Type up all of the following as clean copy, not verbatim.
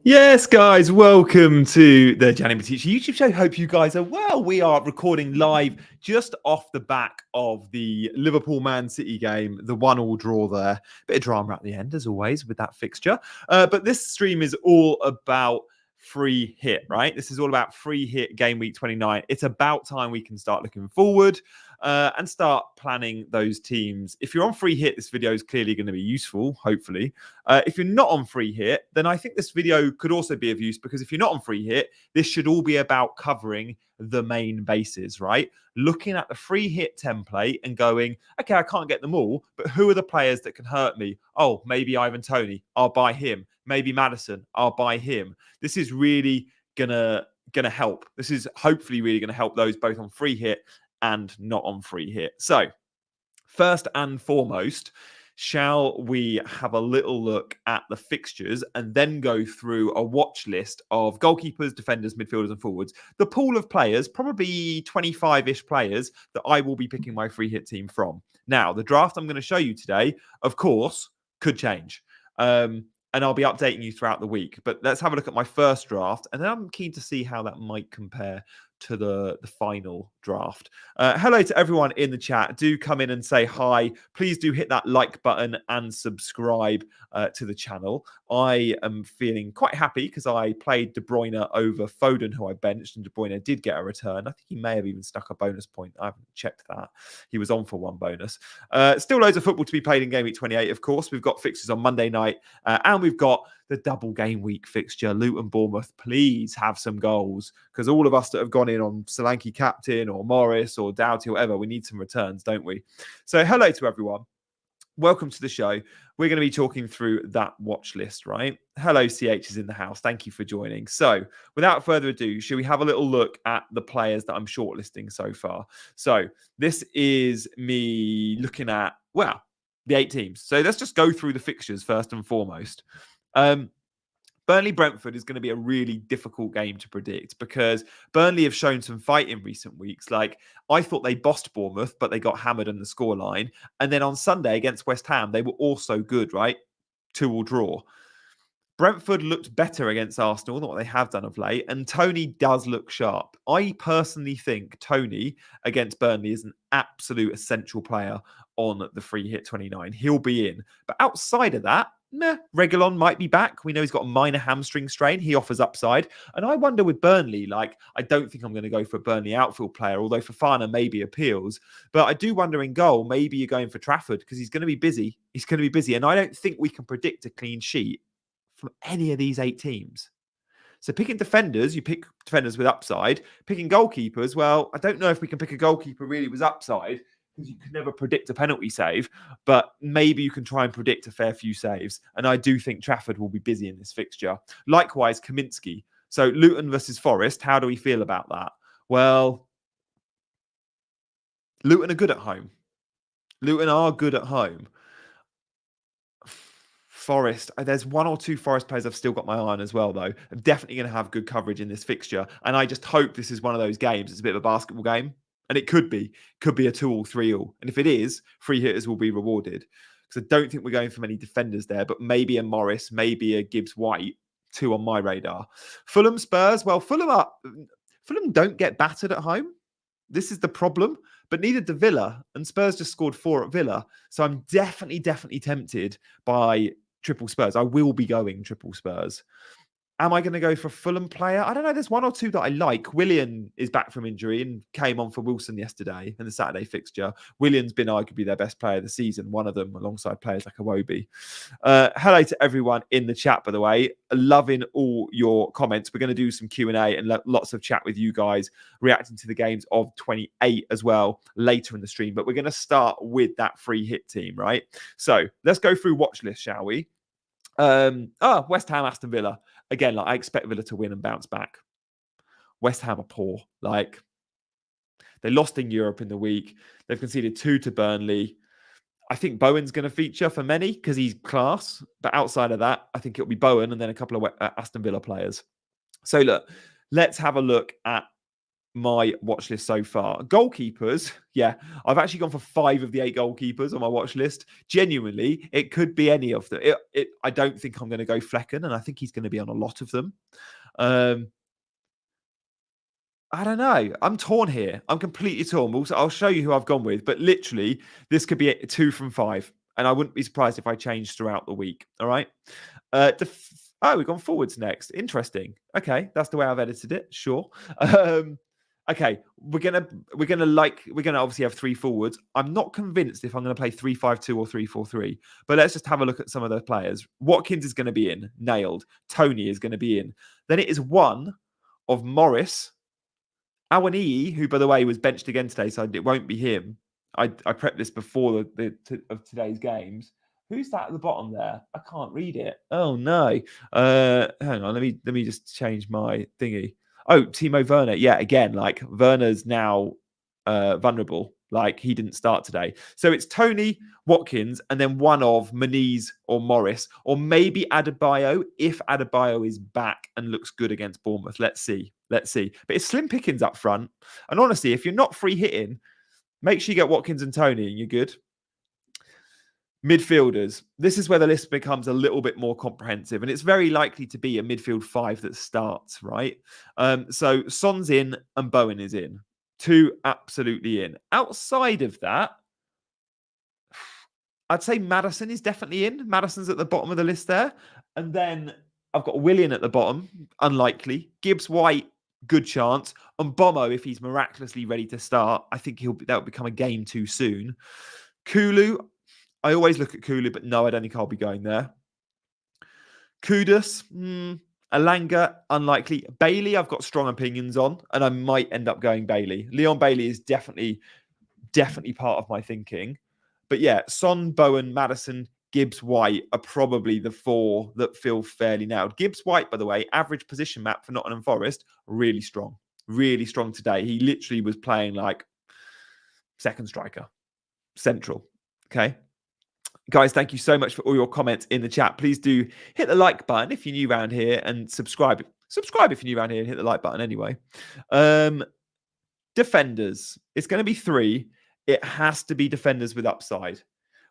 Yes, guys, welcome to the GW29 Predictions YouTube show. Hope you guys are well. We are recording live just off the back of the Liverpool-Man City game, the 1-1 draw there. Bit of drama at the end, as always, with that fixture. But this stream is all about free hit, right? This is all about free hit game week 29. It's about time we can start looking forward and start planning those teams. If you're on free hit, this video is clearly going to be useful, hopefully. If you're not on free hit, then I think this video could also be of use, because if you're not on free hit, this should all be about covering the main bases, right? Looking at the free hit template and going, okay, I can't get them all, but who are the players that can hurt me? Oh, maybe Ivan Toney, I'll buy him. Maybe Maddison, I'll buy him. This is really gonna help. This is hopefully really gonna help those both on free hit and not on free hit. So first and foremost, shall we have a little look at the fixtures and then go through a watch list of goalkeepers, defenders, midfielders, and forwards? The pool of players, probably 25-ish players, that I will be picking my free hit team from. Now, the draft I'm going to show you today, of course, could change. And I'll be updating you throughout the week. But let's have a look at my first draft, and then I'm keen to see how that might compare to the final draft. Hello to everyone in the chat. Do come in and say hi. Please do hit that like button and subscribe to the channel. I am feeling quite happy because I played De Bruyne over Foden, who I benched, and De Bruyne did get a return. I think he may have even stuck a bonus point. I haven't checked that. He was on for one bonus. Still loads of football to be played in game week 28, of course. We've got fixtures on Monday night, and we've got the double game week fixture. Luton, Bournemouth, please have some goals, because all of us that have gone in on Solanke captain or Morris or Doughty or whatever, we need some returns, don't we? So hello to everyone. Welcome to the show. We're going to be talking through that watch list, right? Hello, CH is in the house. Thank you for joining. So without further ado, should we have a little look at the players that I'm shortlisting so far? So this is me looking at, well, the 8 teams. So let's just go through the fixtures first and foremost. Burnley-Brentford is going to be a really difficult game to predict, because Burnley have shown some fight in recent weeks. Like, I thought they bossed Bournemouth, but they got hammered on the scoreline. And then on Sunday against West Ham, they were also good, right? 2-2 draw. Brentford looked better against Arsenal than what they have done of late, and Toney does look sharp. I personally think Toney against Burnley is an absolute essential player on the free hit 29. He'll be in. But outside of that, Reguilon might be back. We know he's got a minor hamstring strain. He offers upside. And I wonder with Burnley, like, I don't think I'm going to go for a Burnley outfield player, although Fofana maybe appeals. But I do wonder in goal, maybe you're going for Trafford, because he's going to be busy. He's going to be busy. And I don't think we can predict a clean sheet from any of these 8 teams. So picking defenders, you pick defenders with upside. Picking goalkeepers, well, I don't know if we can pick a goalkeeper really with upside, because you can never predict a penalty save, but maybe you can try and predict a fair few saves. And I do think Trafford will be busy in this fixture. Likewise, Kaminsky. So Luton versus Forest, how do we feel about that? Well, Luton are good at home. Luton are good at home. Forest, there's 1 or 2 Forest players I've still got my eye on as well, though. I'm definitely going to have good coverage in this fixture. And I just hope this is one of those games. It's a bit of a basketball game. And it could be a 2-all, 3-all. And if it is, free hitters will be rewarded. Because I don't think we're going for many defenders there, but maybe a Morris, maybe a Gibbs White, 2 on my radar. Fulham Spurs, well, Fulham don't get battered at home. This is the problem. But neither do Villa, and Spurs just scored 4 at Villa. So I'm definitely tempted by triple Spurs. I will be going triple Spurs. Am I going to go for a Fulham player? I don't know. There's 1 or 2 that I like. Willian is back from injury and came on for Wilson yesterday in the Saturday fixture. Willian's been arguably their best player of the season, one of them alongside players like Iwobi. Hello to everyone in the chat, by the way. Loving all your comments. We're going to do some Q&A and lots of chat with you guys, reacting to the games of 28 as well later in the stream. But we're going to start with that free hit team, right? So let's go through watch list, shall we? West Ham, Aston Villa. Again, like, I expect Villa to win and bounce back. West Ham are poor. Like, they lost in Europe in the week. They've conceded 2 to Burnley. I think Bowen's going to feature for many because he's class. But outside of that, I think it'll be Bowen and then a couple of Aston Villa players. So look, let's have a look at my watch list so far. Goalkeepers, yeah, I've actually gone for 5 of the 8 goalkeepers on my watch list. Genuinely, it could be any of them. I don't think I'm going to go Flecken, and I think he's going to be on a lot of them. I don't know. I'm torn here. I'm completely torn. Also, I'll show you who I've gone with, but literally, this could be a 2 from 5, and I wouldn't be surprised if I changed throughout the week. All right. We've gone forwards next. Interesting. Okay, that's the way I've edited it. Sure. Okay, we're gonna obviously have 3 forwards. I'm not convinced if I'm gonna play 3-5-2 or 3-4-3, but let's just have a look at some of the players. Watkins is going to be in, nailed. Toney is going to be in. Then it is one of Morris, Awaniyi, who by the way was benched again today, so it won't be him. I prepped this before of today's games. Who's that at the bottom there? I can't read it. Oh no. Hang on. Let me just change my thingy. Oh, Timo Werner. Yeah, again, like Werner's now vulnerable. Like he didn't start today. So it's Toney, Watkins, and then one of Maniz or Morris, or maybe Adebayo if Adebayo is back and looks good against Bournemouth. Let's see. But it's slim pickings up front. And honestly, if you're not free hitting, make sure you get Watkins and Toney and you're good. Midfielders. This is where the list becomes a little bit more comprehensive, and it's very likely to be a midfield 5 that starts, right? So Son's in and Bowen is in. 2 absolutely in. Outside of that, I'd say Maddison is definitely in. Maddison's at the bottom of the list there. And then I've got Willian at the bottom, unlikely. Gibbs White, good chance. And Bomo, if he's miraculously ready to start, I think that will become a game too soon. Kulu, I always look at Kulu, but no, I don't think I'll be going there. Kudus, Alanga, unlikely. Bailey, I've got strong opinions on, and I might end up going Bailey. Leon Bailey is definitely part of my thinking. But yeah, Son, Bowen, Maddison, Gibbs, White are probably the 4 that feel fairly nailed. Gibbs White, by the way, average position map for Nottingham Forest, really strong. Really strong today. He literally was playing like second striker, central. Okay. Guys, thank you so much for all your comments in the chat. Please do hit the like button if you're new around here and subscribe. Subscribe if you're new around here and hit the like button anyway. Defenders. It's going to be 3. It has to be defenders with upside.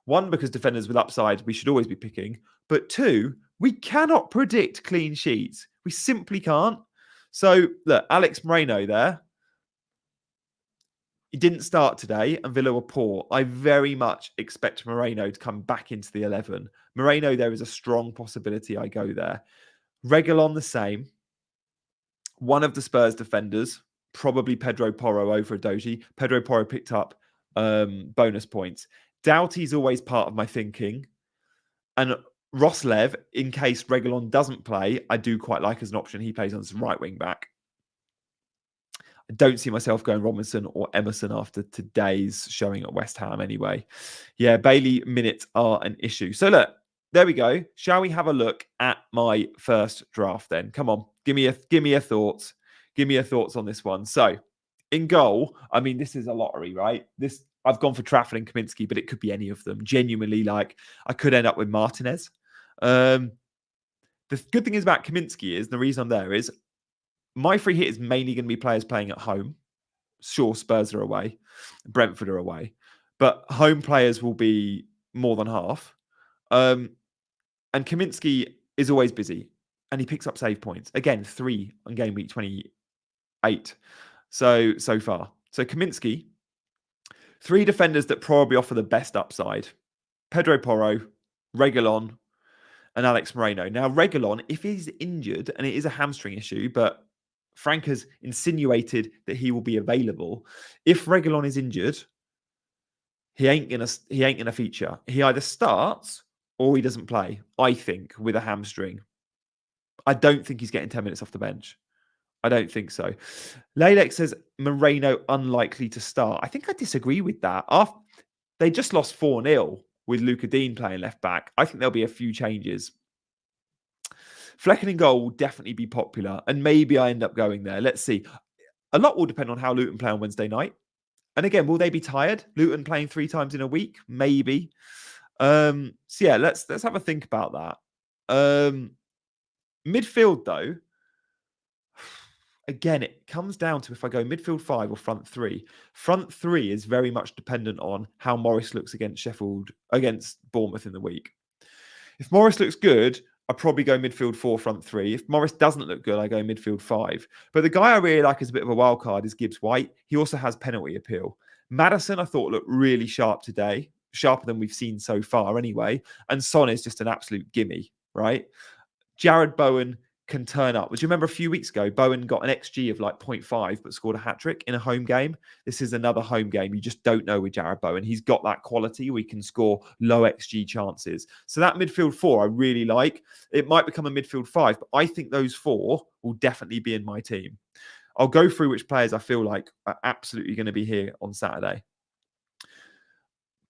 1, because defenders with upside we should always be picking. But 2, we cannot predict clean sheets. We simply can't. So, look, Alex Moreno there. He didn't start today and Villa were poor. I very much expect Moreno to come back into the 11. Moreno, there is a strong possibility I go there. Reguilon the same. One of the Spurs defenders, probably Pedro Porro over Adoji. Pedro Porro picked up bonus points. Doughty's always part of my thinking. And Roslev, in case Reguilon doesn't play, I do quite like as an option. He plays on as right wing back. I don't see myself going Robinson or Emerson after today's showing at West Ham anyway. Yeah, Bailey minutes are an issue. So look, there we go. Shall we have a look at my first draft then? Come on, give me your thoughts. Give me your thoughts on this one. So in goal, I mean, this is a lottery, right? I've gone for Trafford and Kaminsky, but it could be any of them. Genuinely, like I could end up with Martinez. The good thing is about Kaminsky is the reason I'm there is my free hit is mainly going to be players playing at home. Sure, Spurs are away. Brentford are away. But home players will be more than half. And Kaminsky is always busy. And he picks up save points. Again, 3 on game week 28. So far. So Kaminsky, 3 defenders that probably offer the best upside. Pedro Porro, Reguilon, and Alex Moreno. Now, Reguilon, if he's injured, and it is a hamstring issue, but Frank has insinuated that he will be available. If Reguilon is injured, he ain't gonna feature. He either starts or he doesn't play, I think, with a hamstring. I don't think he's getting 10 minutes off the bench. I don't think so. Lalek says Moreno unlikely to start. I think I disagree with that. They just lost 4-0 with Luca Dean playing left back. I think there'll be a few changes. Flecken in goal will definitely be popular, and maybe I end up going there. Let's see. A lot will depend on how Luton play on Wednesday night. And again, will they be tired? Luton playing 3 times in a week? Maybe. So yeah, let's have a think about that. Midfield, though, again, it comes down to if I go midfield 5 or front 3. Front 3 is very much dependent on how Morris looks against Bournemouth in the week. If Morris looks good, I probably go midfield 4, front 3. If Morris doesn't look good, I go midfield 5. But the guy I really like as a bit of a wild card is Gibbs White. He also has penalty appeal. Maddison, I thought, looked really sharp today, sharper than we've seen so far anyway. And Son is just an absolute gimme, right? Jared Bowen can turn up. Do you remember a few weeks ago, Bowen got an XG of like 0.5 but scored a hat-trick in a home game? This is another home game. You just don't know with Jared Bowen. He's got that quality where he can score low XG chances. So that midfield 4 I really like. It might become a midfield 5, but I think those 4 will definitely be in my team. I'll go through which players I feel like are absolutely going to be here on Saturday.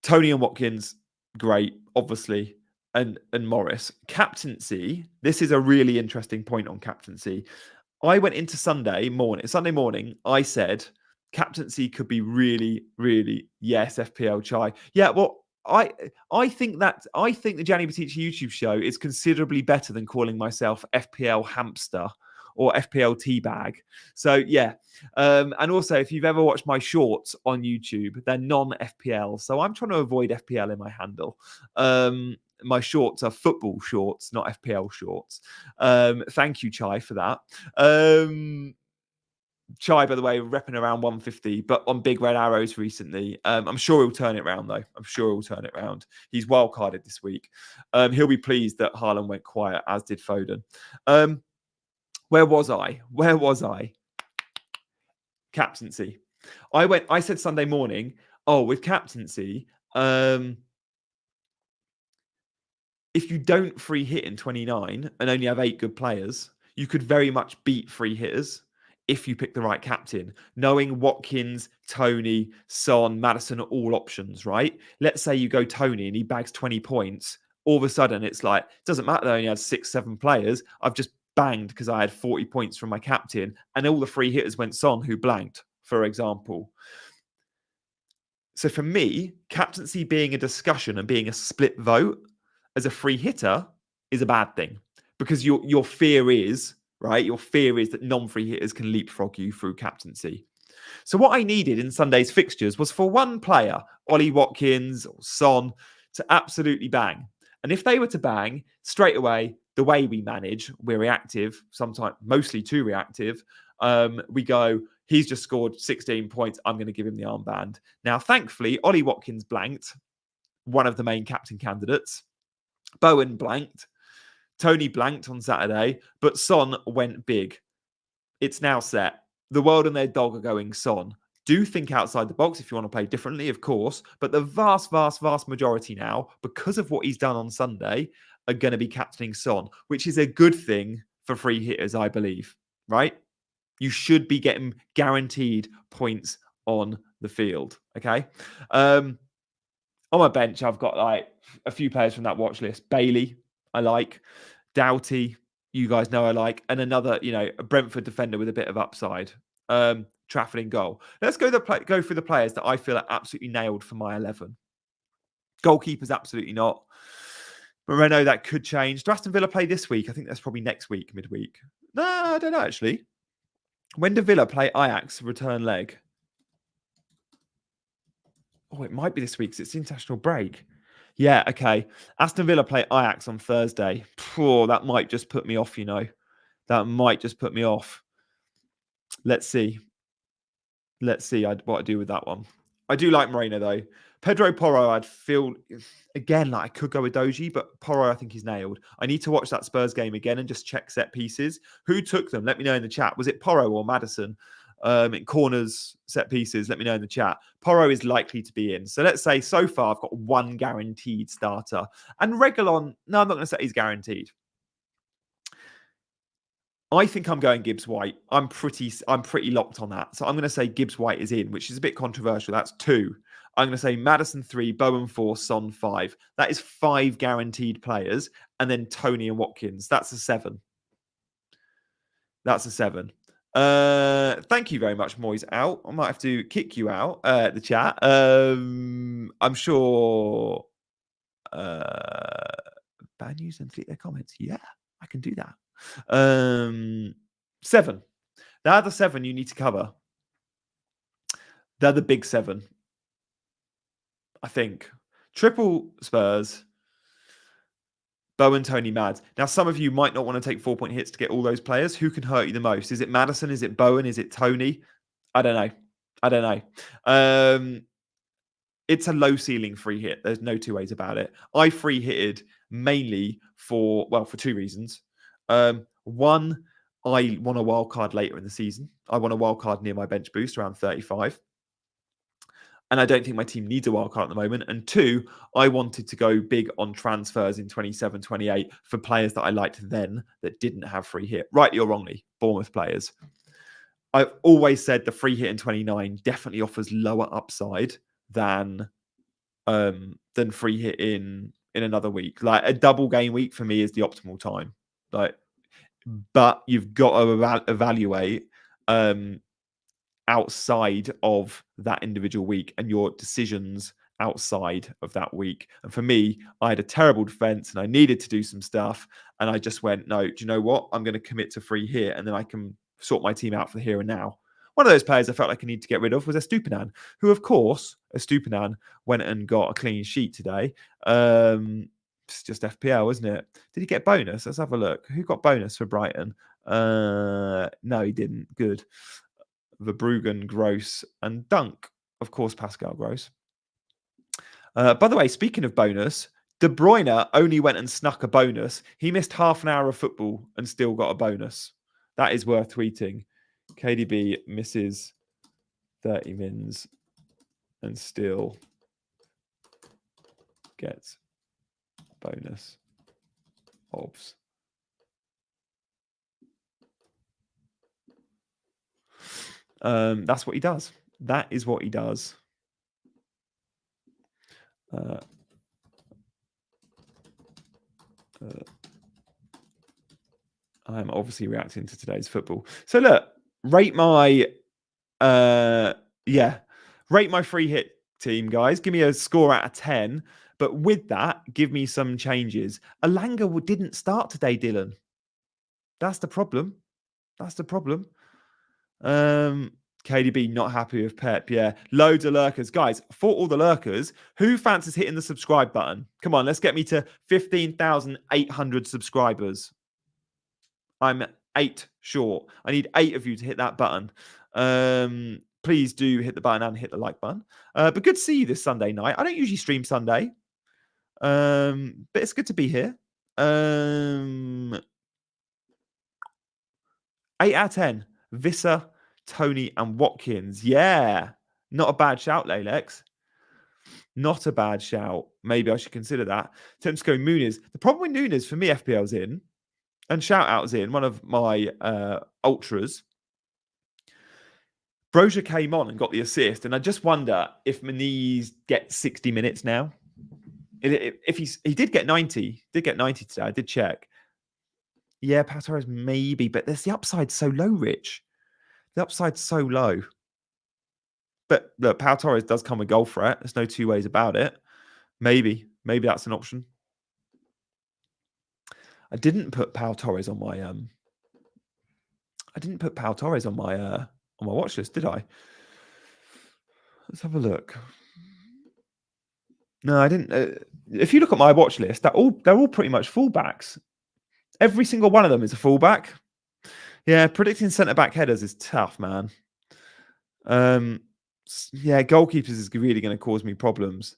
Toney and Watkins, great, obviously. And Morris. Captaincy, this is a really interesting point on captaincy. I went into Sunday morning, I said captaincy could be really, really, yes, FPL chai. Yeah, well, I think the Gianni Battici YouTube show is considerably better than calling myself FPL hamster or FPL teabag. So yeah. And also, if you've ever watched my shorts on YouTube, they're non-FPL. So I'm trying to avoid FPL in my handle. My shorts are football shorts, not FPL shorts. Thank you, Chai, for that. Chai, by the way, repping around 150, but on big red arrows recently. I'm sure he'll turn it around, though. I'm sure he'll turn it around. He's wildcarded this week. He'll be pleased that Haaland went quiet, as did Foden. Where was I? Captaincy. I said Sunday morning, with captaincy, if you don't free hit in 29 and only have 8 good players, you could very much beat free hitters if you pick the right captain. Knowing Watkins, Toney, Son, Maddison are all options, right? Let's say you go Toney and he bags 20 points. All of a sudden, it's like, it doesn't matter that I only had 6, 7 players. I've just banged because I had 40 points from my captain and all the free hitters went Son, who blanked, for example. So for me, captaincy being a discussion and being a split vote as a free hitter is a bad thing, because your fear is, right? Your fear is that non-free hitters can leapfrog you through captaincy. So what I needed in Sunday's fixtures was for one player, Ollie Watkins or Son, to absolutely bang. And if they were to bang straight away, the way we manage, we're reactive, sometimes mostly too reactive. We go, he's just scored 16 points. I'm going to give him the armband. Now, thankfully, Ollie Watkins blanked, one of the main captain candidates. Bowen blanked. Toney blanked on Saturday, but Son went big. It's now set. The world and their dog are going Son. Do think outside the box if you want to play differently, of course, but the vast, vast, vast majority now, because of what he's done on Sunday, are going to be captaining Son, which is a good thing for free hitters, I believe, right? You should be getting guaranteed points on the field, okay? On my bench, I've got like a few players from that watch list. Bailey, I like. Doughty, you guys know I like. And another, a Brentford defender with a bit of upside. Trafford in goal. Let's go through the players that I feel are absolutely nailed for my 11. Goalkeepers, absolutely not. Moreno, that could change. Do Aston Villa play this week? I think that's probably next week, midweek. No, I don't know, actually. When do Villa play Ajax return leg? Oh, it might be this week because it's the international break. Yeah, okay. Aston Villa play Ajax on Thursday. That might just put me off, That might just put me off. Let's see. What I do with that one. I do like Moreno, though. Pedro Porro, I'd feel, again, like I could go with Doji, but Porro, I think he's nailed. I need to watch that Spurs game again and just check set pieces. Who took them? Let me know in the chat. Was it Porro or Maddison? In corners, set pieces, let me know in the chat. Porro is likely to be in. So let's say so far I've got one guaranteed starter. And Reguilon, no, I'm not going to say he's guaranteed. I think I'm going Gibbs White. I'm pretty locked on that. So I'm going to say Gibbs White is in, which is a bit controversial. That's 2. I'm going to say Maddison 3, Bowen 4, Son 5. That is 5 guaranteed players. And then Toney and Watkins. That's a 7. That's a 7. Thank you very much, Moyes out. I might have to kick you out the chat. I'm sure bad news and delete their comments. Yeah, I can do that. 7. They're the 7 you need to cover. They're the big 7, I think. Triple Spurs, Bowen, Toney, Mads. Now, some of you might not want to take 4-point hits to get all those players. Who can hurt you the most? Is it Maddison? Is it Bowen? Is it Toney? I don't know. It's a low ceiling free hit. There's no two ways about it. I free hitted mainly for 2 reasons. One, I won a wild card later in the season. I won a wild card near my bench boost around 35. And I don't think my team needs a wild card at the moment. And 2, I wanted to go big on transfers in 27, 28 for players that I liked then that didn't have free hit. Rightly or wrongly, Bournemouth players. I've always said the free hit in 29 definitely offers lower upside than free hit in another week. Like a double game week for me is the optimal time. But you've got to evaluate outside of that individual week and your decisions outside of that week. And for me, I had a terrible defense and I needed to do some stuff. And I just went, no, do you know what? I'm going to commit to free hit and then I can sort my team out for the here and now. One of those players I felt like I need to get rid of was Estupinan, who, of course, Estupinan went and got a clean sheet today. It's just FPL, isn't it? Did he get bonus? Let's have a look. Who got bonus for Brighton? No, he didn't. Good. Verbruggen, Gross, and Dunk. Of course, Pascal Gross. By the way, speaking of bonus, De Bruyne only went and snuck a bonus. He missed half an hour of football and still got a bonus. That is worth tweeting. KDB misses 30 mins and still gets bonus obs. That's what he does. That is what he does. I'm obviously reacting to today's football. So look, rate my free hit team, guys. Give me a score out of 10. But with that, give me some changes. Alanga didn't start today, Dylan. That's the problem. KDB not happy with Pep. Yeah, loads of lurkers. Guys, for all the lurkers, who fancies hitting the subscribe button? Come on, let's get me to 15,800 subscribers. I'm 8 short. I need 8 of you to hit that button. Please do hit the button and hit the like button. But good to see you this Sunday night. I don't usually stream Sunday. But it's good to be here. 8 out of 10. Visser, Toney, and Watkins. Yeah. Not a bad shout, Lalex. Not a bad shout. Maybe I should consider that. Attempts to go Muniz. The problem with Muniz for me, FPL's in, and shout out's in, one of my ultras. Brozier came on and got the assist, and I just wonder if Muniz gets 60 minutes now. If he did get 90, today. I did check. Yeah, Pau Torres maybe, but there's the upside so low, Rich. The upside's so low. But look, Pau Torres does come with goal threat. There's no two ways about it. Maybe that's an option. I didn't put Pau Torres on my watch list, did I? Let's have a look. No, I didn't. If you look at my watch list, they're all pretty much fullbacks. Every single one of them is a fullback. Yeah, predicting centre-back headers is tough, man. Yeah, goalkeepers is really going to cause me problems.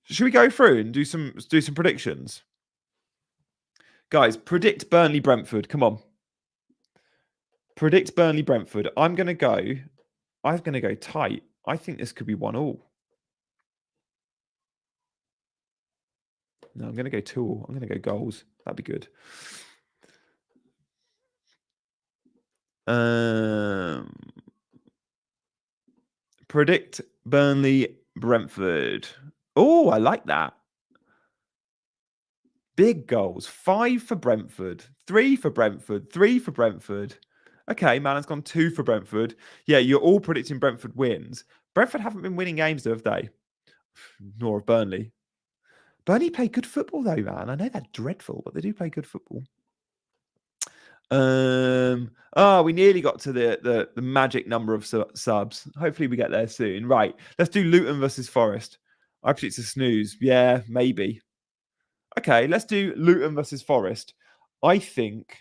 Should we go through and do some predictions? Guys, predict Burnley Brentford. Come on. Predict Burnley Brentford. I'm going to go tight. I think this could be 1-1. No, I'm going to go 2-2. I'm going to go goals. That'd be good. Predict Burnley Brentford. Oh, I like that. Big goals. 5 for Brentford. 3 for Brentford. 3 for Brentford. Okay, man, it's gone 2 for Brentford. Yeah, you're all predicting Brentford wins. Brentford haven't been winning games, though, have they? Nor have Burnley. Burnley play good football, though, man. I know they're dreadful, but they do play good football. We nearly got to the magic number of subs. Hopefully we get there soon. Right, let's do Luton versus Forest. Actually, it's a snooze. Yeah, maybe. Okay, let's do Luton versus Forest. I think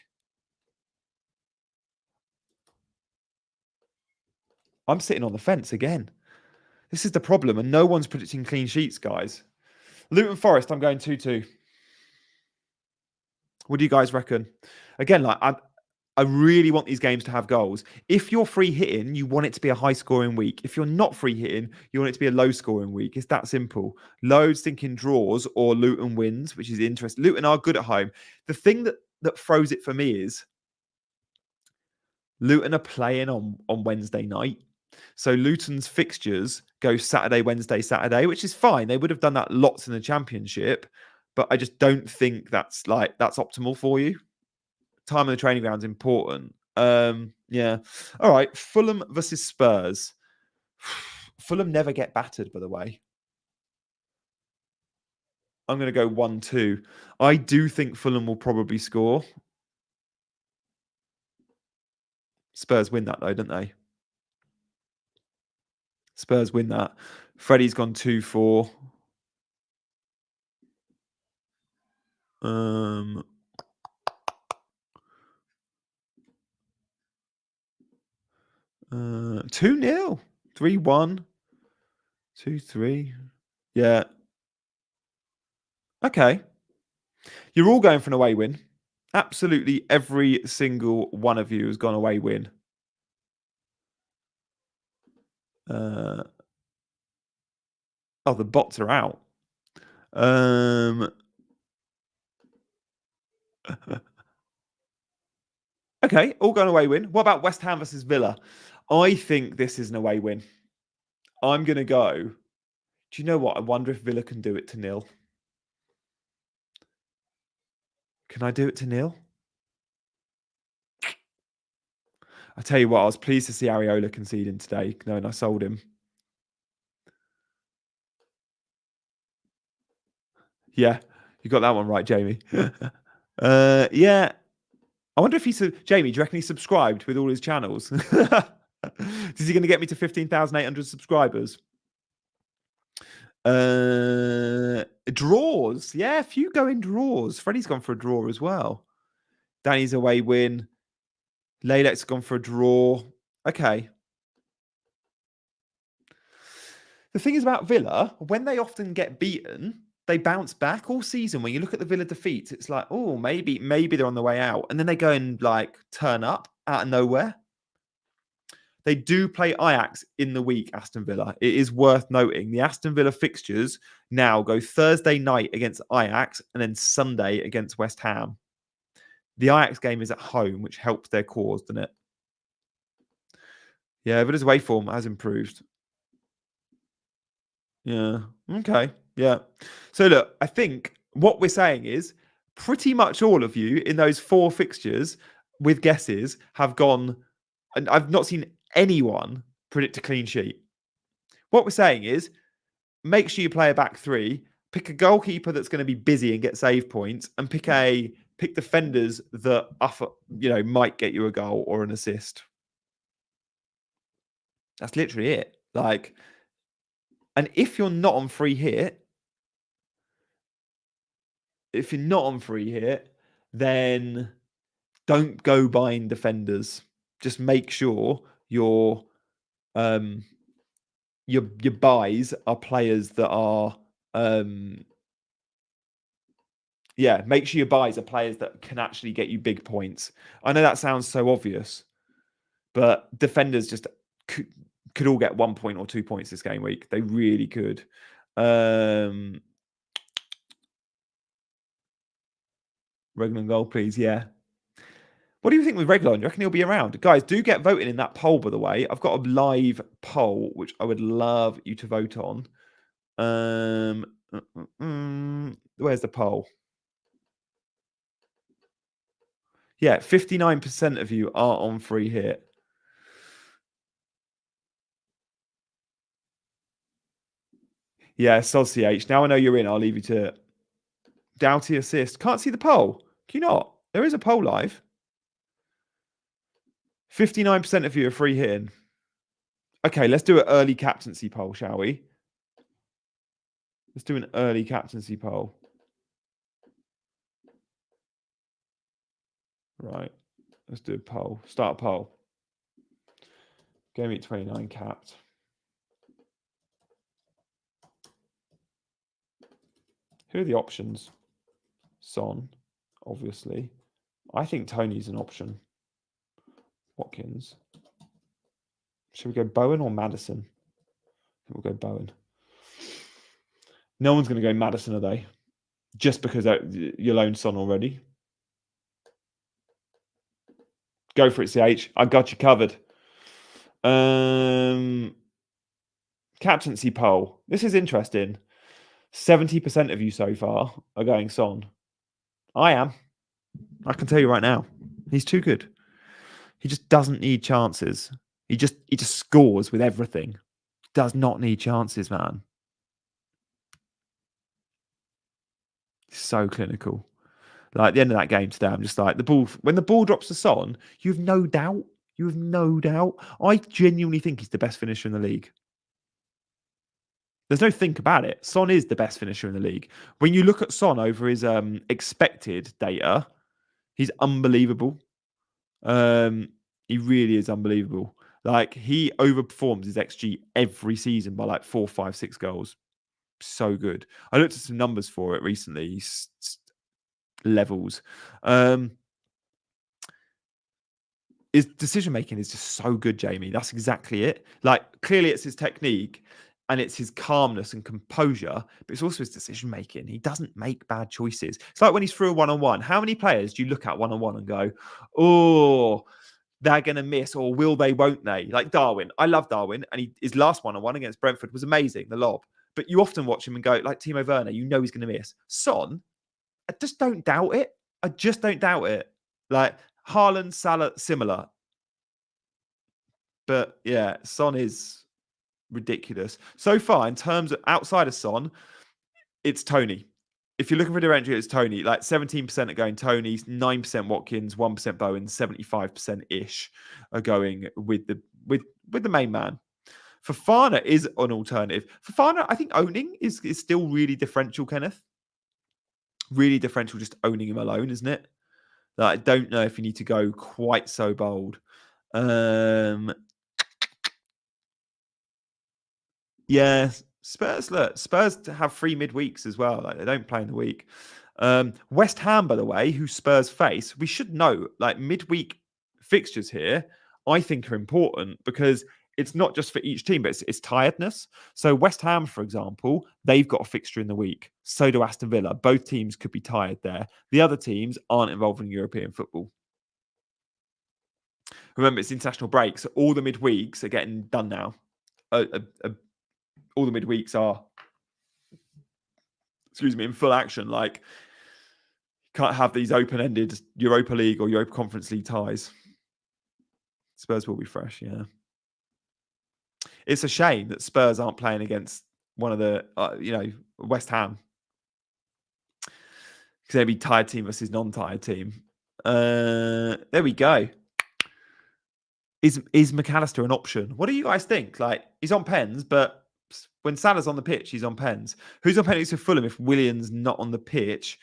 I'm sitting on the fence again. This is the problem, and no one's predicting clean sheets, guys. Luton Forest, I'm going 2-2. What do you guys reckon? Again, like I really want these games to have goals. If you're free hitting, you want it to be a high scoring week. If you're not free hitting, you want it to be a low scoring week. It's that simple. Loads thinking draws or Luton wins, which is interesting. Luton are good at home. The thing that throws it for me is Luton are playing on Wednesday night. So Luton's fixtures go Saturday, Wednesday, Saturday, which is fine. They would have done that lots in the championship, but I just don't think that's optimal for you. Time on the training ground is important. Yeah. All right. Fulham versus Spurs. Fulham never get battered, by the way. I'm going to go 1-2. I do think Fulham will probably score. Spurs win that, though, don't they? Spurs win that. Freddie's gone 2-4. 2-0. 3-1. 2-3. Yeah. Okay. You're all going for an away win. Absolutely every single one of you has gone away win. Oh, the bots are out. Okay, all going away win. What about West Ham versus Villa? I think this is an away win. I'm going to go. Do you know what? I wonder if Villa can do it to nil. Can I do it to nil? I tell you what, I was pleased to see Areola conceding today, knowing I sold him. Yeah, you got that one right, Jamie. Yeah. I wonder if he's... Jamie, do you reckon he's subscribed with all his channels? Is he going to get me to 15,800 subscribers? Draws. Yeah, a few going draws. Freddie's gone for a draw as well. Danny's away win. Laylek's gone for a draw. Okay. The thing is about Villa, when they often get beaten, they bounce back all season. When you look at the Villa defeats, it's like, oh, maybe they're on the way out. And then they go and like turn up out of nowhere. They do play Ajax in the week, Aston Villa. It is worth noting. The Aston Villa fixtures now go Thursday night against Ajax and then Sunday against West Ham. The Ajax game is at home, which helps their cause, doesn't it? Yeah, Villa's away form has improved. Yeah. Okay. Yeah. So look, I think what we're saying is pretty much all of you in those 4 fixtures with guesses have gone, and I've not seen anyone predict a clean sheet. What we're saying is make sure you play a back 3, pick a goalkeeper that's going to be busy and get save points, and pick defenders that might get you a goal or an assist. That's literally it. Like, and if you're not on free hit, then don't go buying defenders. Just make sure your buys are players that are make sure your buys are players that can actually get you big points. I know that sounds so obvious, but defenders just could all get 1 point or 2 points this game week. They really could. Regnum goal, please. Yeah. What do you think with Reglon? Do you reckon he'll be around? Guys, do get voting in that poll, by the way. I've got a live poll, which I would love you to vote on. Where's the poll? Yeah, 59% of you are on free hit. Yeah, SOS-CH. Now I know you're in. I'll leave you to it. Doughty assist. Can't see the poll. Can you not? There is a poll live. 59% of you are free hitting. Okay, let's do an early captaincy poll, shall we? Let's do an early captaincy poll. Right. Let's do a poll. Start a poll. GW29 capped. Who are the options? Son, obviously. I think Toney's an option. Watkins. Should we go Bowen or Maddison? I think we'll go Bowen. No one's going to go Maddison, are they? Just because you're loaned Son already. Go for it, CH. I got you covered. Captaincy poll. This is interesting. 70% of you so far are going Son. I am. I can tell you right now. He's too good. He just doesn't need chances. He just scores with everything. Does not need chances, man. So clinical. Like at the end of that game today, I'm just like when the ball drops to Son, you have no doubt. You have no doubt. I genuinely think he's the best finisher in the league. There's no think about it. Son is the best finisher in the league. When you look at Son over his expected data, he's unbelievable. He really is unbelievable. Like he overperforms his XG every season by like 4, 5, 6 goals. So good. I looked at some numbers for it recently. Levels. His decision making is just so good, Jamie. That's exactly it. Like clearly it's his technique and it's his calmness and composure, but it's also his decision making. He doesn't make bad choices. It's like when he's through a one-on-one. How many players do you look at one-on-one and go, oh, they're going to miss, or will they, won't they? Like Darwin. I love Darwin. And his last one-on-one against Brentford was amazing, the lob. But you often watch him and go, like Timo Werner, you know he's going to miss. Son, I just don't doubt it. I just don't doubt it. Like Haaland, Salah, similar. But yeah, Son is ridiculous. So far, in terms of outside of Son, it's Toney. If you're looking for a differential, it's Toney. Like 17% are going Toney, 9% Watkins, 1% Bowen, 75%-ish are going with the main man. Fofana is an alternative. Fofana, I think owning is still really differential, Kenneth. Really differential just owning him alone, isn't it? Like, I don't know if you need to go quite so bold. Yeah, Spurs have 3 midweeks as well. Like they don't play in the week. West Ham, by the way, who Spurs face, we should know, like midweek fixtures here, I think are important because it's not just for each team, but it's tiredness. So West Ham, for example, they've got a fixture in the week. So do Aston Villa. Both teams could be tired there. The other teams aren't involved in European football. Remember, it's international break, so all the midweeks are getting done now. All the midweeks are, in full action. Like, you can't have these open-ended Europa League or Europa Conference League ties. Spurs will be fresh, yeah. It's a shame that Spurs aren't playing against one of the, West Ham. Because they'd be tired team versus non-tired team. There we go. Is McAllister an option? What do you guys think? Like, he's on pens, but when Salah's on the pitch, he's on pens. Who's on penalties for Fulham if Willian's not on the pitch?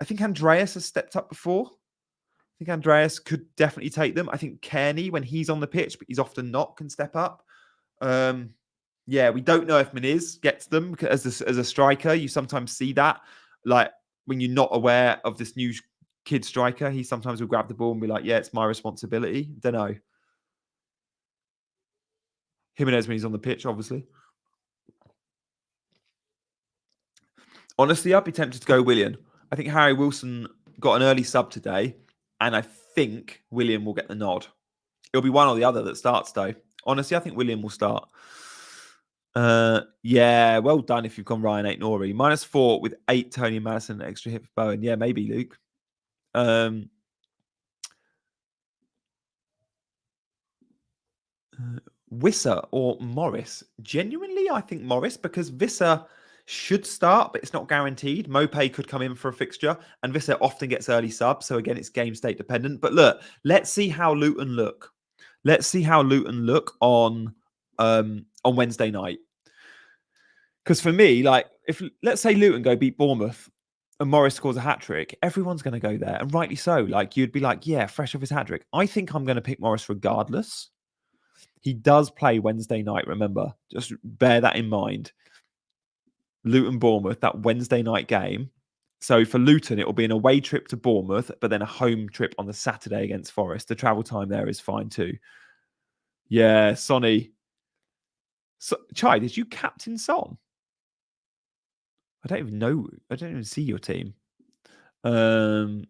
I think Andreas has stepped up before. I think Andreas could definitely take them. I think Kearney, when he's on the pitch, but he's often not, can step up. Yeah, we don't know if Muniz gets them as a striker. You sometimes see that. Like, when you're not aware of this new kid striker, he sometimes will grab the ball and be like, yeah, it's my responsibility. Don't know. Jimenez when he's on the pitch, obviously. Honestly, I'd be tempted to go Willian. I think Harry Wilson got an early sub today, and I think Willian will get the nod. It'll be one or the other that starts, though. Honestly, I think Willian will start. Yeah, well done if you've gone Ryan 8 Nori. -4 with 8 Toney Maddison, extra hit for Bowen. Yeah, maybe, Luke. Wissa or Morris? Genuinely, I think Morris, because Wissa should start, but it's not guaranteed. Mopé could come in for a fixture, and Wissa often gets early subs. So again, it's game state dependent. But look, let's see how Luton look. Let's see how Luton look on Wednesday night. Because for me, like, if let's say Luton go beat Bournemouth and Morris scores a hat trick, everyone's going to go there, and rightly so. Like, you'd be like, yeah, fresh off his hat trick. I think I'm going to pick Morris regardless. He does play Wednesday night. Remember, just bear that in mind. Luton Bournemouth, that Wednesday night game. So for Luton, it will be an away trip to Bournemouth, but then a home trip on the Saturday against Forest. The travel time there is fine too. Yeah, Sonny. So, Chai, did you captain Son? I don't even know. I don't even see your team. Fair,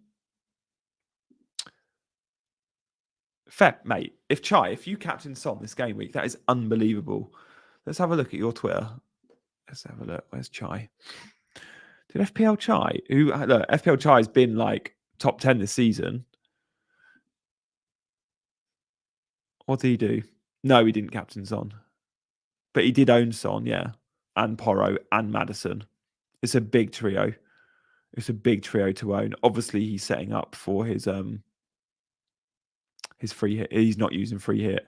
mate. If you captain Son this game week, that is unbelievable. Let's have a look at your Twitter. Let's have a look. Where's Chai? Did FPL Chai, look, FPL Chai has been like top 10 this season. What did he do? No, he didn't captain Son. But he did own Son, yeah. And Porro and Maddison. It's a big trio. It's a big trio to own. Obviously, he's setting up for his free hit. He's not using free hit.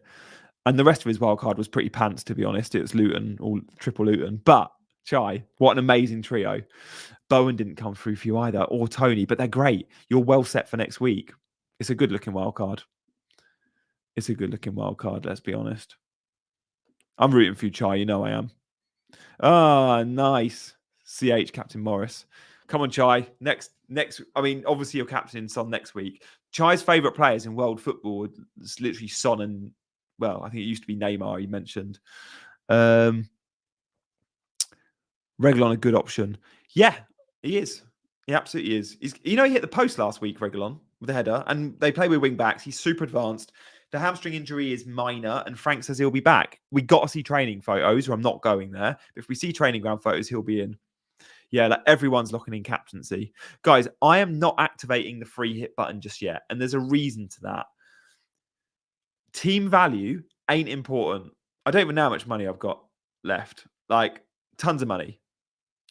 And the rest of his wild card was pretty pants, to be honest. It was Luton, all triple Luton. But Chai, what an amazing trio. Bowen didn't come through for you either, or Toney, but they're great. You're well set for next week. It's a good looking wild card. It's a good looking wild card, let's be honest. I'm rooting for you, Chai. You know I am. Ah, nice. CH Captain Morris. Come on, Chai. Next. I mean, obviously you're captaining Son next week. Chai's favourite players in world football is literally Son and, well, I think it used to be Neymar. He mentioned. Reguilon, a good option. Yeah, he is. He absolutely is. He hit the post last week, Reguilon, with the header, and they play with wing backs. He's super advanced. The hamstring injury is minor, and Frank says he'll be back. We got to see training photos, or I'm not going there. But if we see training ground photos, he'll be in. Yeah, like everyone's locking in captaincy. Guys, I am not activating the free hit button just yet, and there's a reason to that. Team value ain't important. I don't even know how much money I've got left. Like, tons of money.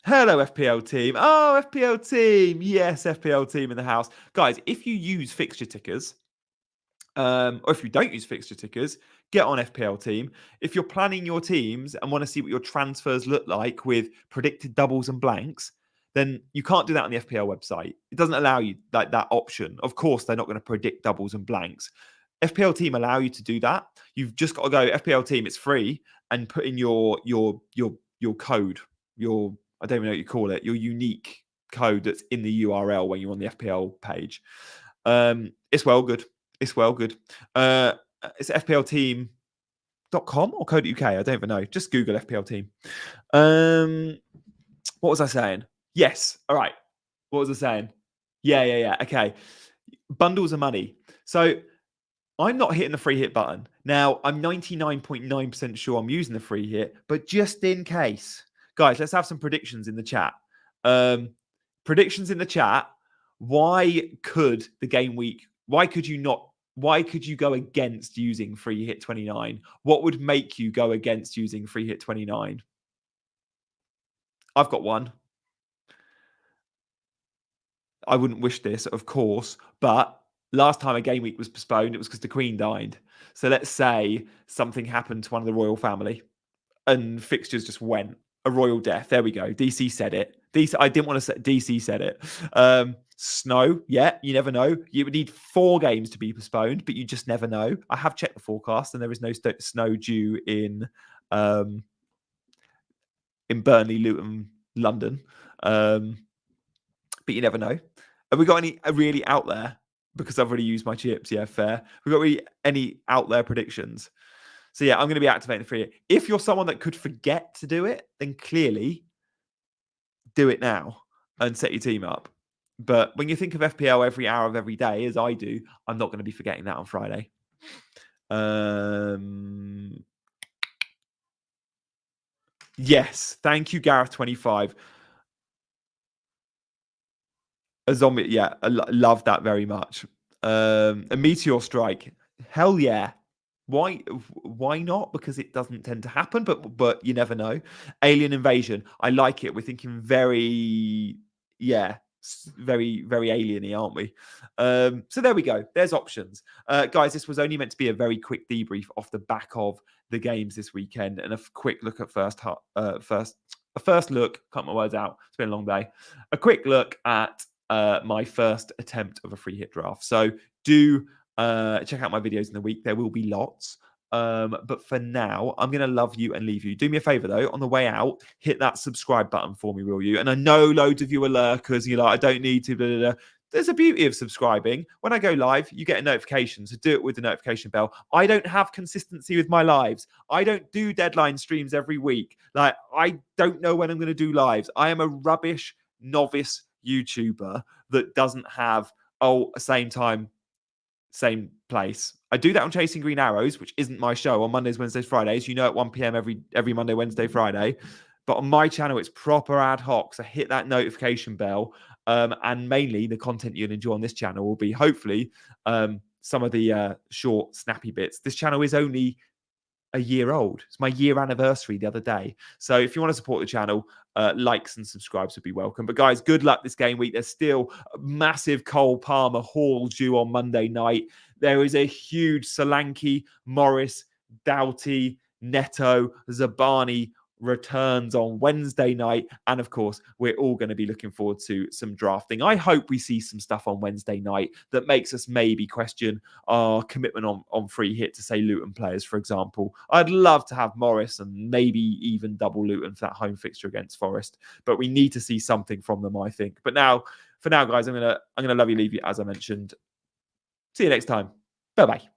Hello, FPL team. Oh, FPL team. Yes, FPL team in the house. Guys, if you use fixture tickers, or if you don't use fixture tickers, get on FPL team. If you're planning your teams and want to see what your transfers look like with predicted doubles and blanks, then you can't do that on the FPL website. It doesn't allow you like that option. Of course, they're not going to predict doubles and blanks. FPL team allow you to do that. You've just got to go FPL team. It's free, and put in your code. I don't even know what you call it. Your unique code that's in the URL when you're on the FPL page. It's well good. It's well good. It's fplteam.com or code.uk. I don't even know. Just Google FPL team. What was I saying? Yes. All right. What was I saying? Yeah. Okay. Bundles of money. So I'm not hitting the free hit button. Now, I'm 99.9% sure I'm using the free hit, but just in case, guys, let's have some predictions in the chat. Predictions in the chat. Why could you go against using free hit 29? What would make you go against using free hit 29? I've got one. I wouldn't wish this, of course, but last time a game week was postponed, it was because the Queen died. So let's say something happened to one of the royal family and fixtures just went. A royal death. There we go. DC said it. I didn't want to say DC said it. Snow. Yeah, you never know. You would need 4 games to be postponed, but you just never know. I have checked the forecast and there is no snow due in Burnley, Luton, London. But you never know. Have we got any really out there? Because I've already used my chips. Yeah, fair. We got really any out there predictions? So yeah, I'm going to be activating the free hit. If you're someone that could forget to do it, then clearly do it now and set your team up. But when you think of FPL every hour of every day, as I do, I'm not going to be forgetting that on Friday. Yes, thank you, Gareth25. A zombie, yeah, I love that very much. A meteor strike, hell yeah. Why not? Because it doesn't tend to happen, but you never know. Alien invasion, I like it. We're thinking very, yeah, very, very alien-y, aren't we? So there we go. There's options. Guys, this was only meant to be a very quick debrief off the back of the games this weekend and a quick look at a first look, cut my words out, it's been a long day. A quick look at my first attempt of a free hit draft. So do check out my videos in the week. There will be lots. But for now, I'm going to love you and leave you. Do me a favor, though. On the way out, hit that subscribe button for me, will you? And I know loads of you are lurkers. You're like, I don't need to. Blah, blah, blah. There's a beauty of subscribing. When I go live, you get a notification. So do it with the notification bell. I don't have consistency with my lives. I don't do deadline streams every week. Like, I don't know when I'm going to do lives. I am a rubbish novice YouTuber that doesn't have, same time, same place. I do that on Chasing Green Arrows, which isn't my show, on Mondays, Wednesdays, Fridays. You know, at 1 p.m. every Monday, Wednesday, Friday. But on my channel, it's proper ad hoc. So hit that notification bell. And mainly the content you'll enjoy on this channel will be hopefully some of the short, snappy bits. This channel is only a year old. It's my year anniversary the other day. So if you want to support the channel, likes and subscribes would be welcome. But guys, good luck this game week. There's still a massive Cole Palmer haul due on Monday night. There is a huge Solanke, Morris, Doughty, Neto, Zabani returns on Wednesday night. And of course, we're all going to be looking forward to some drafting. I hope we see some stuff on Wednesday night that makes us maybe question our commitment on free hit to, say, Luton players, for example. I'd love to have Morris and maybe even double Luton for that home fixture against Forest, but we need to see something from them, I think. But for now, guys, I'm gonna love you, leave you, as I mentioned. See you next time. Bye-bye.